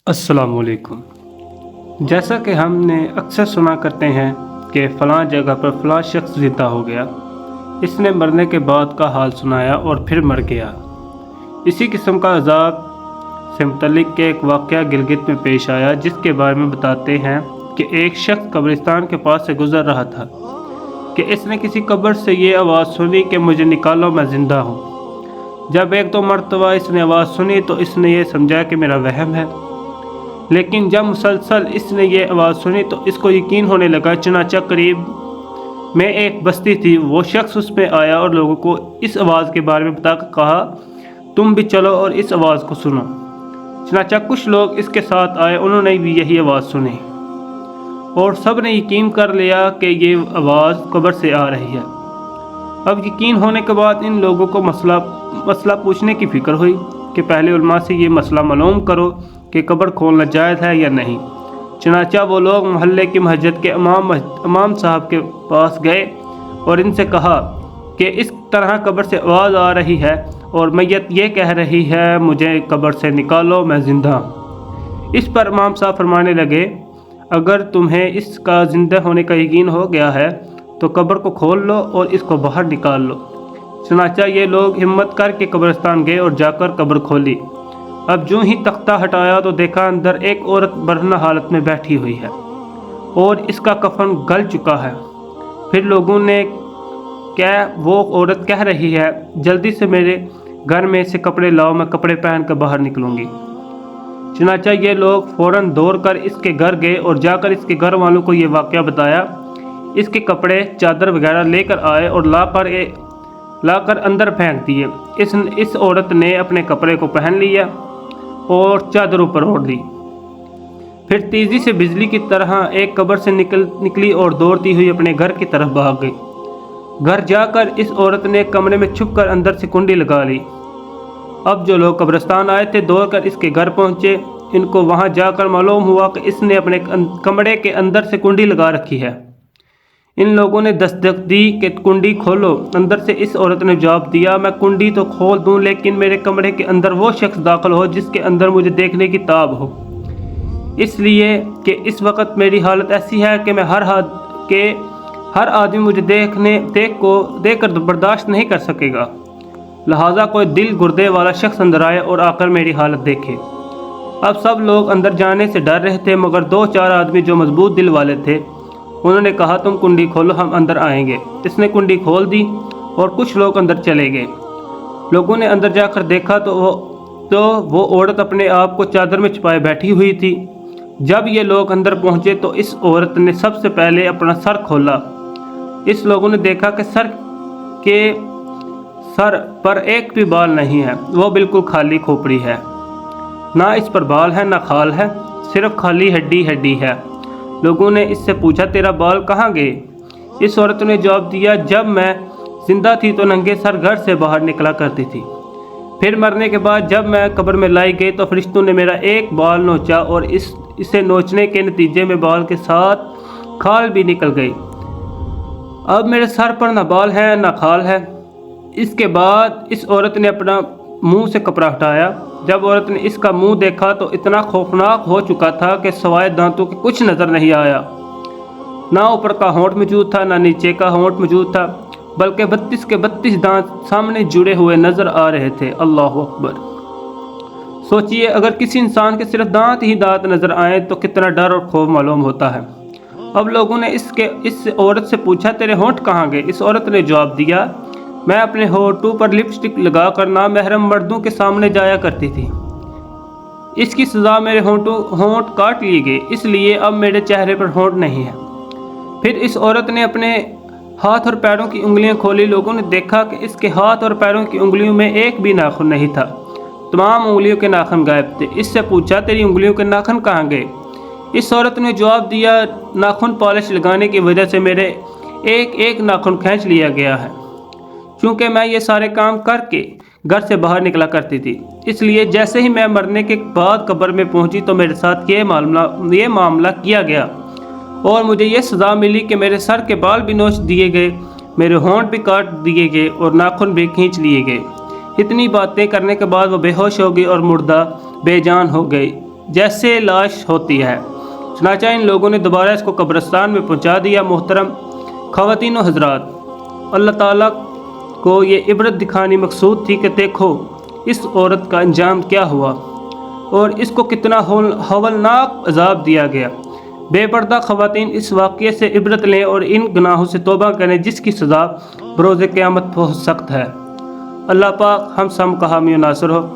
अस्सलाम वालेकुम। जैसा कि हमने अक्सर सुना करते हैं कि फ़लाँ जगह पर फ़लाँ शख्स ज़िंदा हो गया, इसने मरने के बाद का हाल सुनाया और फिर मर गया। इसी किस्म का अज़ाब से मुतल्लिक़ के एक वाक़या गिलगित में पेश आया, जिसके बारे में बताते हैं कि एक शख्स कब्रिस्तान के पास से गुज़र रहा था कि इसने किसी कब्र से ये आवाज़ सुनी कि मुझे निकालो, मैं ज़िंदा हूँ। जब एक दो मरतबा इसने आवाज़ सुनी तो इसने ये समझा कि मेरा वहम है, लेकिन जब मुसलसल इसने ये आवाज़ सुनी तो इसको यकीन होने लगा। चुनांचे करीब में एक बस्ती थी, वो शख्स उसमें आया और लोगों को इस आवाज़ के बारे में बताकर कहा, तुम भी चलो और इस आवाज़ को सुनो। चुनांचे कुछ लोग इसके साथ आए, उन्होंने भी यही आवाज़ सुनी और सब ने यकीन कर लिया कि ये आवाज़ कब्र से आ रही है। अब यकीन होने के बाद इन लोगों को मसला पूछने की फ़िक्र हुई कि पहले उलमा से ये मसला मालूम करो कि कब्र खोलना जायज़ है या नहीं। चुनांचे वो लोग मोहल्ले की मस्जिद के इमाम साहब के पास गए और इनसे कहा कि इस तरह कब्र से आवाज़ आ रही है और मैयत ये कह रही है, मुझे कब्र से निकालो, मैं ज़िंदा हूँ। इस पर इमाम साहब फरमाने लगे, अगर तुम्हें इसका ज़िंदा होने का यकीन हो गया है तो कब्र को खोल लो और इसको बाहर निकाल लो। चुनांचे ये लोग हिम्मत करके कब्रिस्तान गए और जाकर कब्र खोली। अब जो ही तख्ता हटाया तो देखा अंदर एक औरत बरहना हालत में बैठी हुई है और इसका कफन गल चुका है। फिर लोगों ने वो औरत कह रही है, जल्दी से मेरे घर में से कपड़े लाओ, मैं कपड़े पहन कर बाहर निकलूँगी। चुनांचे ये लोग फ़ौरन दौड़कर इसके घर गए और जाकर इसके घर वालों को ये वाक़या बताया। इसके कपड़े चादर वगैरह लेकर आए और लाकर अंदर फेंक दिए। इस औरत ने अपने कपड़े को पहन लिया और चादर ऊपर ओढ़ ली। फिर तेज़ी से बिजली की तरह एक कब्र से निकली और दौड़ती हुई अपने घर की तरफ भाग गई। घर जाकर इस औरत ने कमरे में छुपकर अंदर से कुंडी लगा ली। अब जो लोग कब्रिस्तान आए थे दौड़कर इसके घर पहुंचे। इनको वहां जाकर मालूम हुआ कि इसने अपने कमरे के अंदर से कुंडी लगा रखी है। इन लोगों ने दस्तक दी कि कुंडी खोलो। अंदर से इस औरत ने जवाब दिया, मैं कुंडी तो खोल दूं, लेकिन मेरे कमरे के अंदर वो शख्स दाखिल हो जिसके अंदर मुझे देखने की ताब हो, इसलिए कि इस वक्त मेरी हालत ऐसी है कि मैं हर आदमी मुझे देखकर बर्दाश्त नहीं कर सकेगा। लिहाजा कोई दिल गुर्दे वाला शख्स अंदर आए और आकर मेरी हालत देखे। अब सब लोग अंदर जाने से डर रहे थे, मगर दो चार आदमी जो मजबूत दिल वाले थे उन्होंने कहा, तुम कुंडी खोलो, हम अंदर आएंगे। इसने कुंडी खोल दी और कुछ लोग अंदर चले गए। लोगों ने अंदर जाकर देखा तो वो औरत अपने आप को चादर में छुपाए बैठी हुई थी। जब ये लोग अंदर पहुंचे तो इस औरत ने सबसे पहले अपना सर खोला। इस लोगों ने देखा कि सर पर एक भी बाल नहीं है, वो बिल्कुल खाली खोपड़ी है, ना इस पर बाल है ना खाल है, सिर्फ खाली हड्डी है। लोगों ने इससे पूछा, तेरा बाल कहाँ गए? इस औरत ने जवाब दिया, जब मैं जिंदा थी तो नंगे सर घर से बाहर निकला करती थी, फिर मरने के बाद जब मैं कब्र में लाई गई तो फरिश्तों ने मेरा एक बाल नोचा और इसे नोचने के नतीजे में बाल के साथ खाल भी निकल गई। अब मेरे सर पर ना बाल है ना खाल है। इसके बाद इस औरत ने अपना मुंह से कपड़ा हटाया। जब औरत ने इसका मुंह देखा तो इतना खौफनाक हो चुका था कि सवाए दांतों के कुछ नज़र नहीं आया। ना ऊपर का होंठ मौजूद था ना नीचे का होंठ मौजूद था, बल्कि 32 के 32 दांत सामने जुड़े हुए नज़र आ रहे थे। अल्लाह अकबर। सोचिए, अगर किसी इंसान के सिर्फ दांत ही दांत नज़र आए तो कितना डर और खौफ मालूम होता है। अब लोगों ने इस औरत से पूछा, तेरे होंठ कहाँ गए? इस औरत ने जवाब दिया, मैं अपने होठों पर लिपस्टिक लगाकर नामहरम मर्दों के सामने जाया करती थी। इसकी सज़ा मेरे होंठ काट लिए गए, इसलिए अब मेरे चेहरे पर होंठ नहीं है। फिर इस औरत ने अपने हाथ और पैरों की उंगलियां खोली। लोगों ने देखा कि इसके हाथ और पैरों की उंगलियों में एक भी नाखून नहीं था, तमाम उंगलियों के नाखून गायब थे। इससे पूछा, तेरी उंगलियों के नाखून कहाँ गए? इस औरत ने जवाब दिया, नाखून पॉलिश लगाने की वजह से मेरे एक नाखून खींच लिया गया है। चूँकि मैं ये सारे काम करके घर से बाहर निकला करती थी, इसलिए जैसे ही मैं मरने के बाद कब्र में पहुंची तो मेरे साथ ये मामला किया गया और मुझे ये सज़ा मिली कि मेरे सर के बाल भी नोच दिए गए, मेरे होंठ भी काट दिए गए और नाखून भी खींच लिए गए। इतनी बातें करने के बाद वो बेहोश हो गई और मुर्दा बेजान हो गई। جیسے لاش ہوتی ہے۔ چنانچہ ان لوگوں نے دوبارہ اس کو قبرستان میں پہنچا دیا۔ محترم خواتین و حضرات، اللہ تعالیٰ کو یہ عبرت دکھانی مقصود تھی کہ دیکھو اس عورت کا انجام کیا ہوا اور اس کو کتنا ہولناک عذاب دیا گیا۔ بے پردہ خواتین اس واقعے سے عبرت لیں اور ان گناہوں سے توبہ کریں جس کی سزا بروز قیامت بہت سخت ہے۔ اللہ پاک ہم سب کا حامی و ناصر ہو۔